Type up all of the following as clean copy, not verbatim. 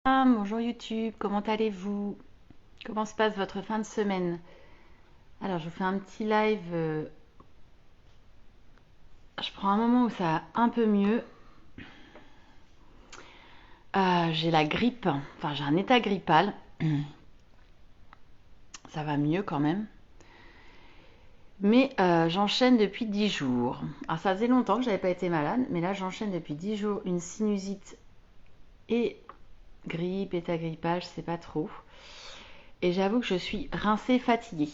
Bonjour YouTube, comment allez-vous? Comment se passe votre fin de semaine? Alors, je vous fais un petit live. Je prends un moment où ça va un peu mieux. J'ai la grippe, enfin j'ai un état grippal. Ça va mieux quand même. Mais j'enchaîne depuis 10 jours. Alors ça faisait longtemps que j'avais pas été malade, mais là j'enchaîne depuis 10 jours une sinusite et grippe, état grippal, je sais pas trop. Et j'avoue que je suis rincée, fatiguée.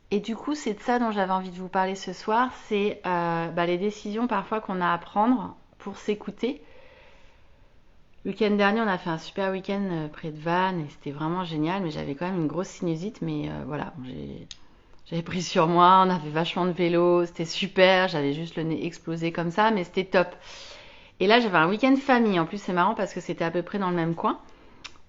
Et du coup, c'est de ça dont j'avais envie de vous parler ce soir, c'est les décisions parfois qu'on a à prendre pour s'écouter. Le week-end dernier, on a fait un super week-end près de Vannes et c'était vraiment génial, mais j'avais quand même une grosse sinusite, mais voilà, j'avais pris sur moi, on avait vachement de vélo, c'était super, j'avais juste le nez explosé comme ça, mais c'était top. Et là, j'avais un week-end famille, en plus c'est marrant parce que c'était à peu près dans le même coin.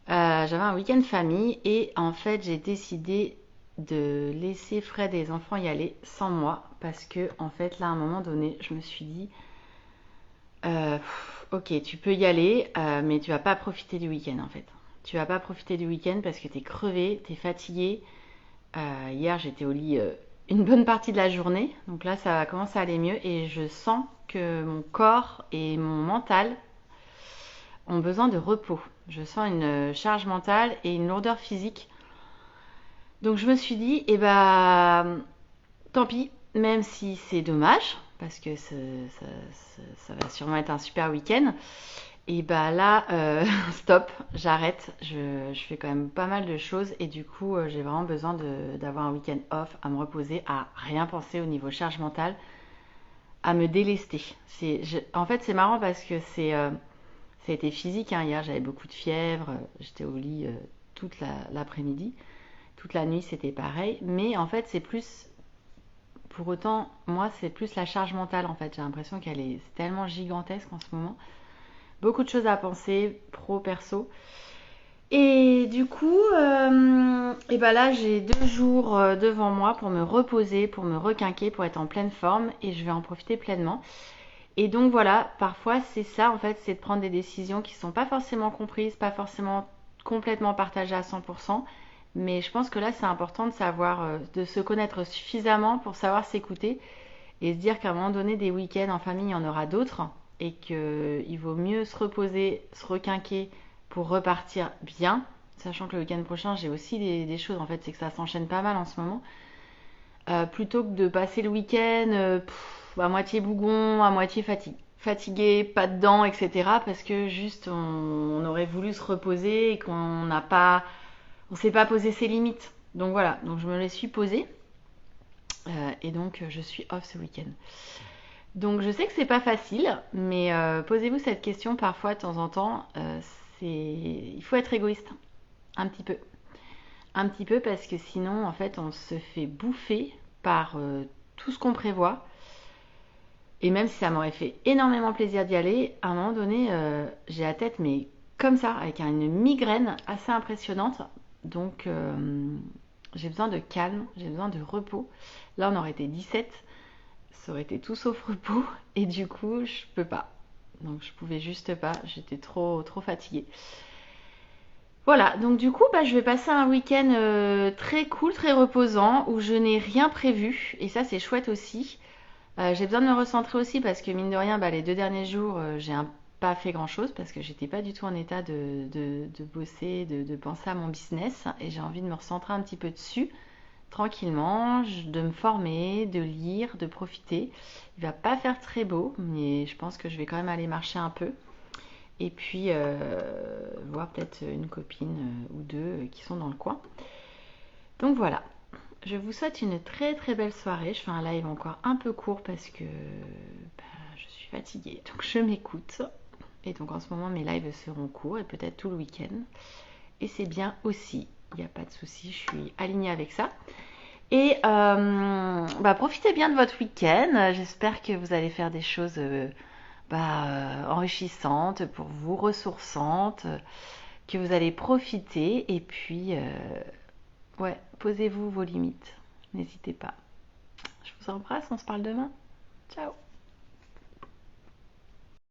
J'avais un week-end famille et en fait j'ai décidé de laisser Fred et les enfants y aller sans moi parce que en fait là à un moment donné je me suis dit ok tu peux y aller mais tu vas pas profiter du week-end en fait. Tu vas pas profiter du week-end parce que t'es crevé, t'es fatigué. Hier j'étais au lit une bonne partie de la journée donc là ça va commencer à aller mieux et je sens que mon corps et mon mental ont besoin de repos. Je sens une charge mentale et une lourdeur physique. Donc je me suis dit, tant pis, même si c'est dommage, parce que ça va sûrement être un super week-end, et bah là, stop, j'arrête. Je fais quand même pas mal de choses et du coup, j'ai vraiment besoin d'avoir un week-end off, à me reposer, à rien penser au niveau charge mentale, à me délester. En fait, c'est marrant parce que ça a été physique, hein. Hier, j'avais beaucoup de fièvre, j'étais au lit toute l'après-midi. Toute la nuit, c'était pareil. Mais en fait, c'est plus. Pour autant, moi, c'est plus la charge mentale, en fait. J'ai l'impression qu'elle est tellement gigantesque en ce moment. Beaucoup de choses à penser, pro, perso. Et du coup, et ben là, j'ai 2 jours devant moi pour me reposer, pour me requinquer, pour être en pleine forme. Et je vais en profiter pleinement. Et donc voilà, parfois c'est ça en fait, c'est de prendre des décisions qui ne sont pas forcément comprises, pas forcément complètement partagées à 100%. Mais je pense que là c'est important de savoir, de se connaître suffisamment pour savoir s'écouter et se dire qu'à un moment donné des week-ends en famille il y en aura d'autres et qu'il vaut mieux se reposer, se requinquer pour repartir bien. Sachant que le week-end prochain j'ai aussi des choses en fait, c'est que ça s'enchaîne pas mal en ce moment. Plutôt que de passer le week-end à moitié bougon, à moitié fatigué, pas dedans, etc. Parce que juste on aurait voulu se reposer et on s'est pas posé ses limites. Donc voilà, donc je me les suis posées et donc je suis off ce week-end. Donc je sais que c'est pas facile, mais posez-vous cette question parfois de temps en temps. Il faut être égoïste un petit peu parce que sinon en fait on se fait bouffer par tout ce qu'on prévoit. Et même si ça m'aurait fait énormément plaisir d'y aller, à un moment donné, j'ai la tête, mais comme ça, avec une migraine assez impressionnante. Donc, j'ai besoin de calme, j'ai besoin de repos. Là, on aurait été 17, ça aurait été tout sauf repos. Et du coup, je peux pas. Donc, je pouvais juste pas, j'étais trop, trop fatiguée. Voilà, donc du coup, je vais passer un week-end très cool, très reposant, où je n'ai rien prévu. Et ça, c'est chouette aussi. J'ai besoin de me recentrer aussi parce que mine de rien, les 2 derniers jours, pas fait grand chose parce que j'étais pas du tout en état de bosser, de penser à mon business et j'ai envie de me recentrer un petit peu dessus, tranquillement, de me former, de lire, de profiter. Il va pas faire très beau, mais je pense que je vais quand même aller marcher un peu et puis voir peut-être une copine ou deux qui sont dans le coin. Donc voilà, je vous souhaite une très très belle soirée. Je fais un live encore un peu court parce que je suis fatiguée. Donc je m'écoute. Et donc en ce moment mes lives seront courts et peut-être tout le week-end. Et c'est bien aussi. Il n'y a pas de souci, je suis alignée avec ça. Et profitez bien de votre week-end. J'espère que vous allez faire des choses enrichissantes pour vous, ressourçantes, que vous allez profiter. Et puis, ouais, posez-vous vos limites. N'hésitez pas. Je vous embrasse, on se parle demain. Ciao.